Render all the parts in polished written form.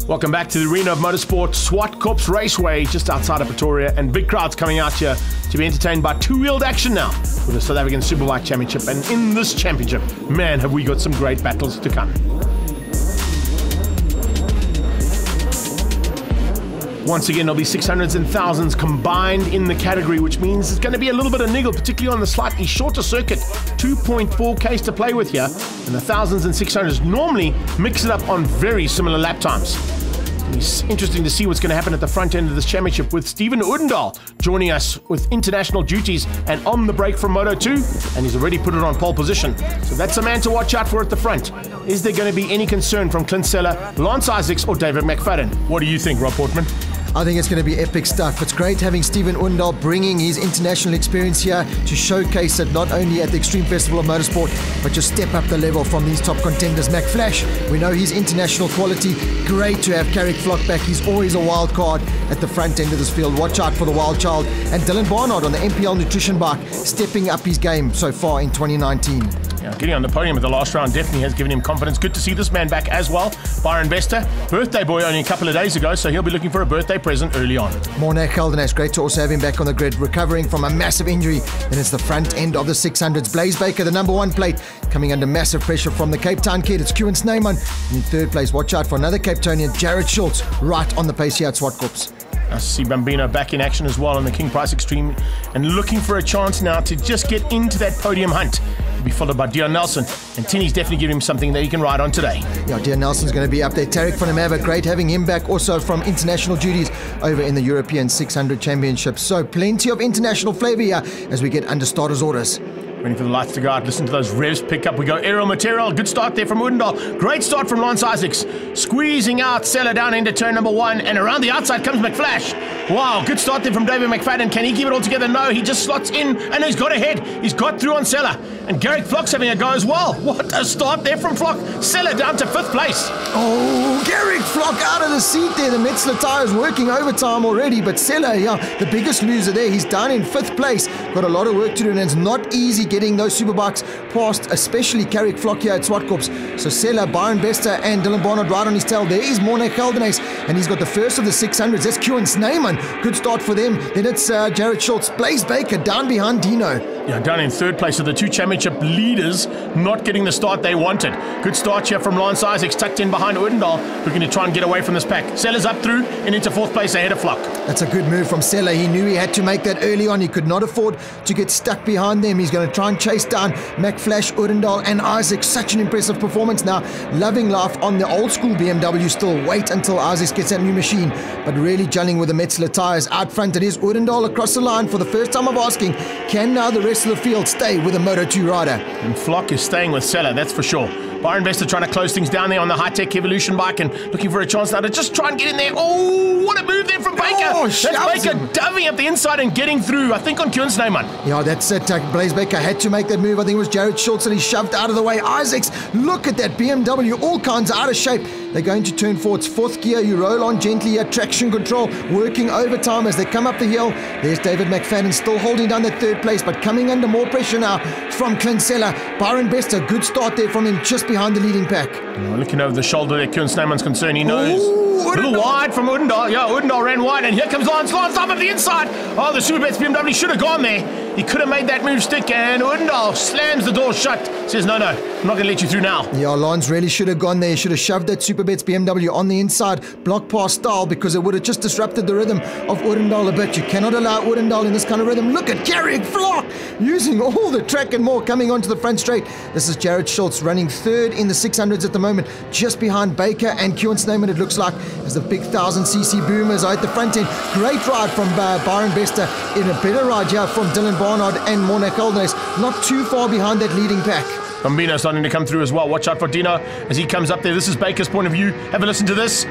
Welcome back to the arena of motorsport, Zwartkops Raceway, just outside of Pretoria, and big crowds coming out here to be entertained by two-wheeled action now with the South African Superbike Championship. And in this championship, man, have we got some great battles to come. Once again, there'll be 600s and thousands combined in the category, which means it's going to be a little bit of niggle, particularly on the slightly shorter circuit. 2.4 Ks to play with here, and the thousands and 600s normally mix it up on very similar lap times. It's interesting to see what's going to happen at the front end of this championship with Stephen Odendaal joining us with international duties and on the break from Moto2, and he's already put it on pole position. So that's a man to watch out for at the front. Is there going to be any concern from Clint, Lance Isaacs or David McFadden? What do you think, Rob Portman? I think it's going to be epic stuff. It's great having Stephen Odendaal bringing his international experience here to showcase it not only at the Extreme Festival of Motorsport, but just step up the level from these top contenders. McFlash, we know his international quality. Great to have Carrick Flock back. He's always a wild card at the front end of this field. Watch out for the wild child. And Dylan Barnard on the MPL Nutrition bike, stepping up his game so far in 2019. Getting on the podium at the last round definitely has given him confidence. Good to see this man back as well. Byron Bester, birthday boy only a couple of days ago, so he'll be looking for a birthday present early on. Morné Geldenhuys, great to also have him back on the grid, recovering from a massive injury. Then it's the front end of the 600s. Blaze Baker, the number one plate, coming under massive pressure from the Cape Town kid. It's Kewan Snyman. In third place, watch out for another Cape Townian, Jared Schultz, right on the pace here at Zwartkops. I see Bambino back in action as well on the King Price Extreme and looking for a chance now to just get into that podium hunt. He'll be followed by Dion Nelson, and Tinny's definitely giving him something that he can ride on today. Yeah, Dion Nelson's going to be up there. Tarek van der Merwe, great having him back also from international duties over in the European 600 Championship. So plenty of international flavour here as we get under starters orders. Waiting for the lights to go out. Listen to those revs pick up. We go aerial material. Good start there from Odendaal. Great start from Lance Isaacs. Squeezing out Seller down into turn number one. And around the outside comes McFlash. Wow, good start there from David McFadden. Can he keep it all together? No, he just slots in and he's got ahead. He's got through on Seller. And Garrick Flock's having a go as well. What a start there from Flock. Seller down to fifth place. Oh, Garrick Flock out of the seat there. The Metzler tyres working overtime already. But Seller, the biggest loser there. He's down in fifth place. Got a lot of work to do and it's not easy getting those superbikes past, especially Carrick Flock here at Zwartkops. So Seller, Byron Bester and Dylan Barnard right on his tail. There is Morné Geldenhuys and he's got the first of the 600s. That's Kewan Snyman. Good start for them. Then it's Jared Schultz. Blaze Baker down behind Dino. Yeah, down in third place of the two championship leaders, not getting the start they wanted. Good start here from Lance Isaacs, tucked in behind Odendaal, looking to try and get away from this pack. Seller's up through and into fourth place ahead of Flock. That's a good move from Seller. He knew he had to make that early on. He could not afford to get stuck behind them. He's going to try and chase down McFlash, Odendaal and Isaacs. Such an impressive performance now. Loving life on the old school BMW still. Wait until Isaacs gets that new machine. But really gelling with the Metzler tyres. Out front it is Odendaal across the line for the first time of asking. Can now the rest of the field stay with a Moto2 rider? And Flock is staying with Seller, that's for sure. Byron Bester trying to close things down there on the high-tech Evolution bike and looking for a chance now to just try and get in there. Oh, what a move there from Baker. That's Baker diving up the inside and getting through, I think on Kewan Snyman. Yeah, that's it. Blaze Baker had to make that move. I think it was Jared Schultz and he shoved out of the way. Isaacs, look at that BMW, all kinds of out of shape. They're going to turn four. It's fourth gear. You roll on gently here. Traction control working overtime as they come up the hill. There's David McFadden still holding down that third place, but coming under more pressure now from Clint Seller. Byron Bester, good start there from him just behind the leading pack. Looking over the shoulder there, Kewan Snyman's concerned. He knows. A little wide from Odendaal. Yeah, Odendaal ran wide, and here comes Lance up at the inside. Oh, the SUPABETS BMW should have gone there. He could have made that move stick, and Odendaal slams the door shut. Says, no, I'm not going to let you through now. Yeah, Lance really should have gone there. He should have shoved that SUPABETS BMW on the inside, block pass style, because it would have just disrupted the rhythm of Odendaal a bit. You cannot allow Odendaal in this kind of rhythm. Look at Carrick Flock using all the track and more coming onto the front straight. This is Jared Schultz running third in the 600s at the moment, just behind Baker and Kewan Snyman, it looks like, as the big 1000cc boomers are at the front end. Great ride from Byron Bester, in a better ride here from Dylan Barnard and Morné Geldenhuys, not too far behind that leading pack. Bambino starting to come through as well. Watch out for Dino as he comes up there. This is Baker's point of view. Have a listen to this.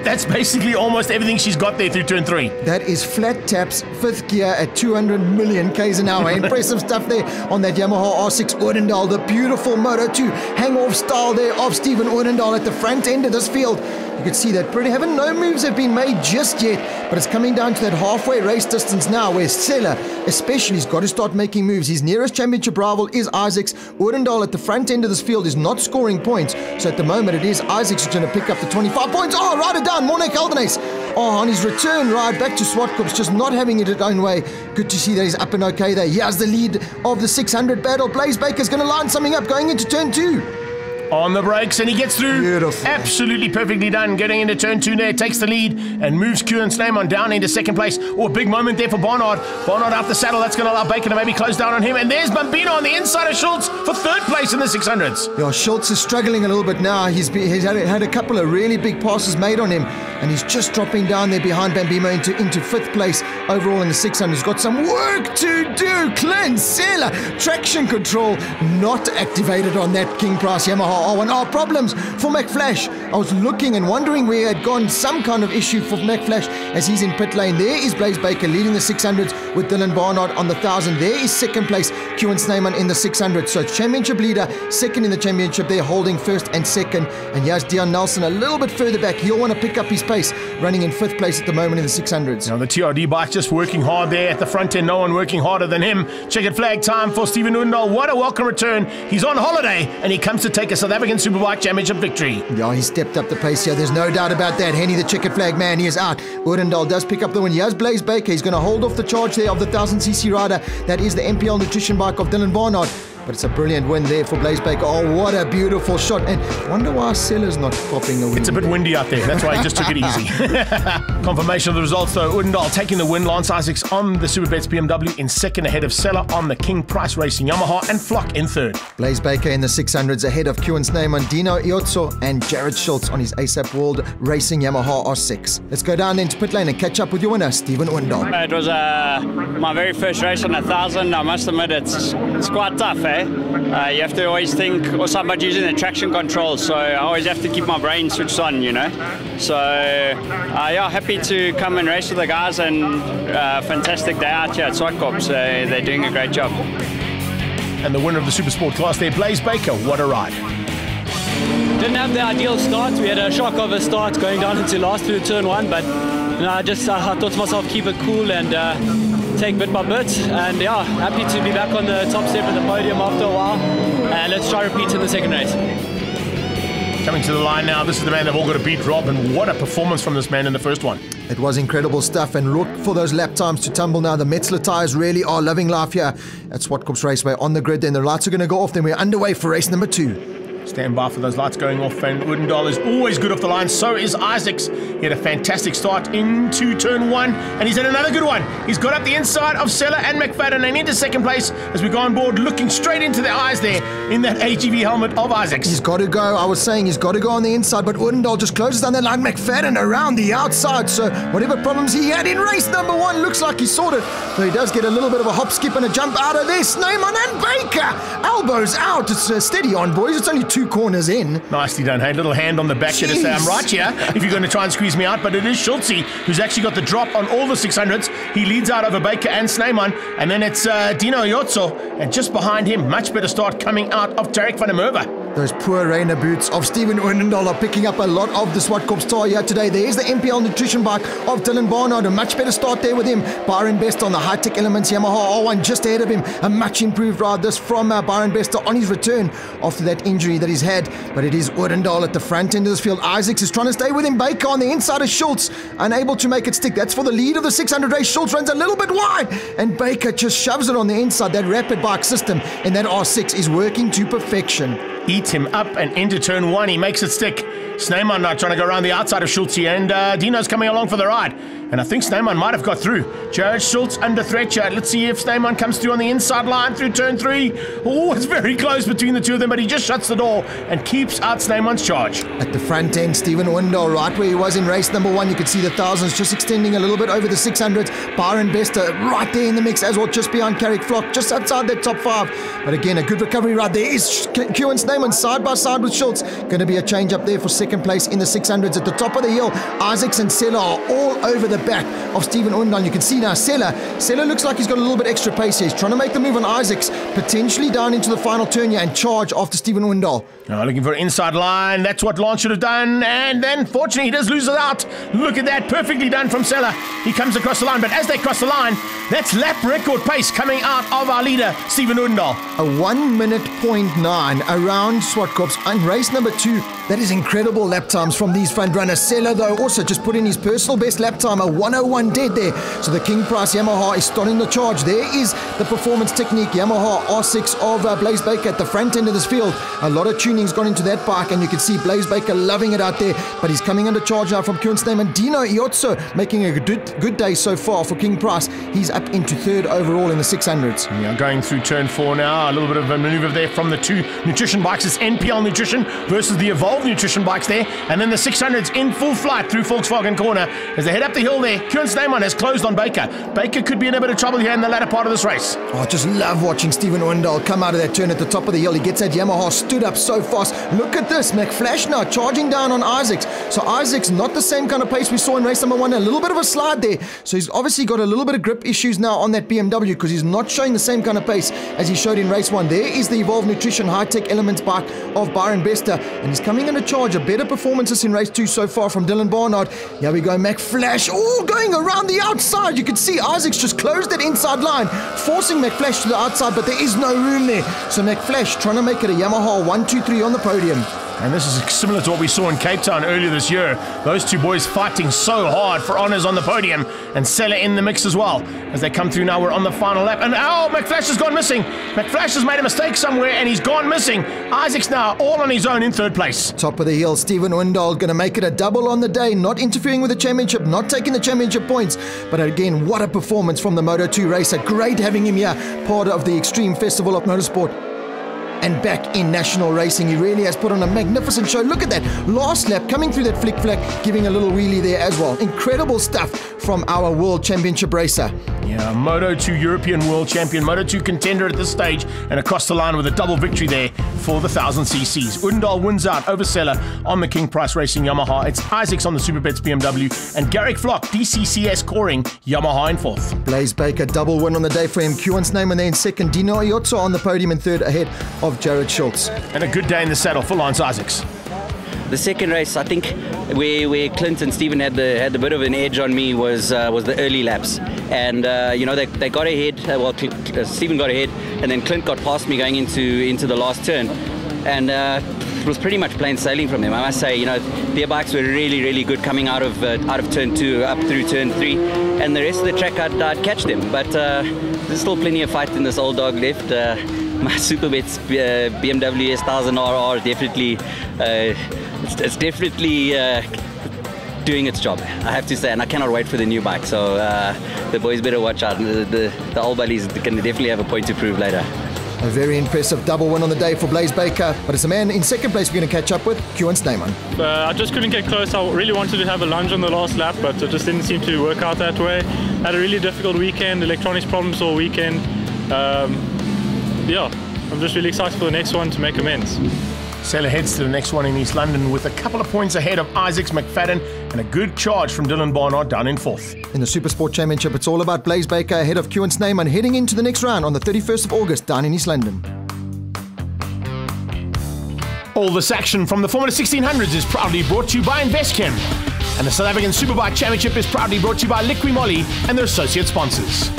that's basically almost everything she's got there through turn 3. That is flat taps, 5th gear at 200 million k's an hour. Impressive stuff there on that Yamaha R6 Odendaal. The beautiful Moto2 hang-off style there of Steven Odendaal at the front end of this field. You can see that no moves have been made just yet, but it's coming down to that halfway race distance now where Sela especially has got to start making moves. His nearest championship rival is Isaacs. Odendaal at the front end of this field is not scoring points, so at the moment it is Isaacs who's going to pick up the 25 points. Oh, ride it down, Mornek Aldenes. Oh, on his return ride back to Zwartkops, just not having it his own way. Good to see that he's up and okay there. He has the lead of the 600 battle. Blaze Baker's going to line something up going into turn 2. On the brakes, and he gets through. Beautiful. Absolutely perfectly done. Getting into turn 2 there, takes the lead and moves Kieran's name on down into second place. Oh, big moment there for Barnard. Barnard out the saddle. That's going to allow Baker to maybe close down on him. And there's Bambino on the inside of Schultz for 3rd place in the 600s. Yeah, Schultz is struggling a little bit now. He's had a couple of really big passes made on him, and he's just dropping down there behind Bambino into 5th place overall in the 600s. Got some work to do. Clint, Sela, traction control not activated on that King Price Yamaha R1. Oh, problems for McFlash. I was looking and wondering where had gone. Some kind of issue for McFlash as he's in pit lane. There is Blaze Baker leading the 600s with Dylan Barnard on the 1000. There is second place Kieran Snyman in the 600. So championship leader, second in the championship. They're holding first and second. And here's Dion Nelson a little bit further back. He'll want to pick up his pace, running in 5th place at the moment in the 600s. Now the TRD bike just working hard there at the front end. No one working harder than him. Checkered flag time for Steven Odendaal. What a welcome return. He's on holiday and he comes to take a South African Superbike Championship victory. Yeah, he stepped up the pace here. There's no doubt about that. Henny, the checkered flag man, he is out. Odendaal does pick up the win. He has Blaze Baker. He's going to hold off the charge there of the 1000cc rider. That is the MPL nutrition bike of Dylan Barnard. But it's a brilliant win there for Blaze Baker. Oh, what a beautiful shot. And I wonder why Sella's not popping a win. It's a bit windy out there. That's why he just took it easy. Confirmation of the results, though. Odendaal taking the win. Lance Isaacs on the SUPABETS BMW in second, ahead of Sela on the King Price Racing Yamaha, and Flock in third. Blaze Baker in the 600s ahead of Kieran's name on Dino Iotso and Jared Schultz on his ASAP World Racing Yamaha R6. Let's go down into pit lane and catch up with your winner, Steven Odendaal. It was my very first race on 1000. I must admit it's quite tough, eh? You have to always think also about using the traction control, so I always have to keep my brain switched on, you know. So yeah, happy to come and race with the guys, and fantastic day out here at Zwartkops. They're doing a great job. And the winner of the Super Sport class there, Blaze Baker. What a ride. Didn't have the ideal start. We had a shock of a start going down into last through turn 1, but you know, I thought to myself, keep it cool and take bit by bit, and yeah, happy to be back on the top step of the podium after a while, and let's try repeat in the second race. Coming to the line now, this is the man they've all got to beat, Rob, and what a performance from this man in the first one. It was incredible stuff, and look for those lap times to tumble now. The Metzler tyres really are loving life here at Zwartkops Raceway on the grid. Then the lights are going to go off, then we're underway for race number 2. Stand by for those lights going off, and Odendaal is always good off the line. So is Isaacs. He had a fantastic start into turn 1, and he's had another good one. He's got up the inside of Sela and McFadden and into second place as we go on board, looking straight into the eyes there in that AGV helmet of Isaacs. He's got to go. I was saying he's got to go on the inside, but Odendaal just closes down that line. McFadden around the outside. So whatever problems he had in race number 1, looks like he sorted. So he does get a little bit of a hop, skip, and a jump out of this. Neyman and Baker. Elbows out. It's steady on, boys. It's only 2 corners in. Nicely done, hey? Little hand on the back here to say, I'm right here if you're going to try and squeeze me out. But it is Schultz who's actually got the drop on all the 600s. He leads out over Baker and Snyman. And then it's Dino Iotso. And just behind him, much better start coming out of Tarek van der Merwe. Those poor Rainer boots of Steven Odendaal are picking up a lot of the Zwartkops tar here today. There's the MPL nutrition bike of Dylan Barnard. A much better start there with him. Byron Bester on the high-tech Elements Yamaha R1 just ahead of him. A much improved ride this from Byron Bester on his return after that injury that he's had. But it is Odendaal at the front end of this field. Isaacs is trying to stay with him. Baker on the inside of Schultz, unable to make it stick. That's for the lead of the 600 race. Schultz runs a little bit wide, and Baker just shoves it on the inside. That rapid bike system in that R6 is working to perfection. Eats him up and into turn 1. He makes it stick. Snyman now trying to go around the outside of Schultz here, and Dino's coming along for the ride. And I think Sneyman might have got through. Jared Schultz under threat here. Let's see if Sneyman comes through on the inside line through turn 3. Oh, it's very close between the two of them, but he just shuts the door and keeps out Sneyman's charge. At the front end, Stephen Windall, right where he was in race number 1. You could see the thousands just extending a little bit over the 600s. Byron Bester right there in the mix as well, just behind Carrick Flock, just outside that top 5. But again, a good recovery right there is Kieran Sneyman side by side with Schultz. Going to be a change up there for second place in the 600s. At the top of the hill, Isaacs and Sella are all over the back of Stephen Windall. You can see now Sella looks like he's got a little bit extra pace here. He's trying to make the move on Isaacs, potentially down into the final turn here and charge after Stephen Windall. Now looking for an inside line. That's what Lance should have done. And then, fortunately, he does lose it out. Look at that. Perfectly done from Sella. He comes across the line. But as they cross the line, that's lap record pace coming out of our leader, Stephen Windall. A 1 minute 0.9 around Zwartkops on race number 2. That is incredible lap times from these front runners. Sella, though, also just put in his personal best lap time, a 1:01 dead there. So the King Price Yamaha is starting the charge. There is the Performance Technique Yamaha R6 of Blaze Baker at the front end of this field. A lot of tuning's gone into that bike, and you can see Blaze Baker loving it out there. But he's coming under charge now from Kieran Sneyman. Dino Iotso making a good day so far for King Price. He's up into 3rd overall in the 600s. Yeah, going through turn 4 now. A little bit of a maneuver there from the 2 nutrition bikes. It's NPL Nutrition versus the Evolve Nutrition bikes there. And then the 600s in full flight through Volkswagen Corner. As they head up the hill there, Kieran Sneyman has closed on Baker. Baker could be in a bit of trouble here in the latter part of this race. Oh, I just love watching Stephen Windall come out of that turn at the top of the hill. He gets that Yamaha stood up so fast. Look at this, McFlash now charging down on Isaacs. So Isaacs, not the same kind of pace we saw in race number 1. A little bit of a slide there. So he's obviously got a little bit of grip issues now on that BMW because he's not showing the same kind of pace as he showed in race 1. There is the Evolve Nutrition high-tech elements bike of Byron Bester, and he's coming under charge. A better performances in race 2 so far from Dylan Barnard. Here we go, McFlash. Oh, going around the outside. You can see Isaacs just closed that inside line, forcing McFlash to the outside, but there is no room there. So McFlash trying to make it a Yamaha 1-2-3 on the podium. And this is similar to what we saw in Cape Town earlier this year. Those two boys fighting so hard for honours on the podium, and Sella in the mix as well. As they come through now, we're on the final lap. And oh, McFlash has gone missing. McFlash has made a mistake somewhere and he's gone missing. Isaac's now all on his own in 3rd place. Top of the hill, Stephen Windall going to make it a double on the day, not interfering with the championship, not taking the championship points. But again, what a performance from the Moto2 racer. Great having him here, part of the Extreme Festival of Motorsport. And back in national racing, he really has put on a magnificent show. Look at that last lap coming through that flick-flack, giving a little wheelie there as well. Incredible stuff from our World Championship racer. Yeah, Moto2 European World Champion, Moto2 contender at this stage, and across the line with a double victory there for the 1000cc's. Windall wins out over Sella on the King Price Racing Yamaha. It's Isaacs on the SUPABETS BMW, and Garrick Flock, DCCS Coring Yamaha in 4th. Blaze Baker, double win on the day for him. Kieran Sneyman there in 2nd. Dino Iotso on the podium in 3rd, ahead of Jared Schultz. And a good day in the saddle for Lance Isaacs. The second race, I think, where Clint and Stephen had a bit of an edge on me was the early laps, and they got ahead. Stephen got ahead, and then Clint got past me going into the last turn, and it was pretty much plain sailing from them. I must say, their bikes were really good coming out of turn 2 up through turn 3, and the rest of the track I'd catch them, but there's still plenty of fight in this old dog left. My SUPABETS BMW S1000RR definitely. It's definitely doing its job, I have to say, and I cannot wait for the new bike. So the boys better watch out. The old buddies can definitely have a point to prove later. A very impressive double win on the day for Blaze Baker, but it's a man in 2nd place we're going to catch up with, Kieran Sneyman. I just couldn't get close. I really wanted to have a lunge on the last lap, but it just didn't seem to work out that way. Had a really difficult weekend, electronics problems all weekend. Yeah, I'm just really excited for the next one to make amends. Sella heads to the next one in East London with a couple of points ahead of Isaacs McFadden and a good charge from Dylan Barnard down in 4th. In the Supersport Championship, it's all about Blaze Baker ahead of Kieran Sneyman heading into the next round on the 31st of August down in East London. All this action from the Formula 1600s is proudly brought to you by Investchem. And the South African Superbike Championship is proudly brought to you by Liqui Moly and their associate sponsors.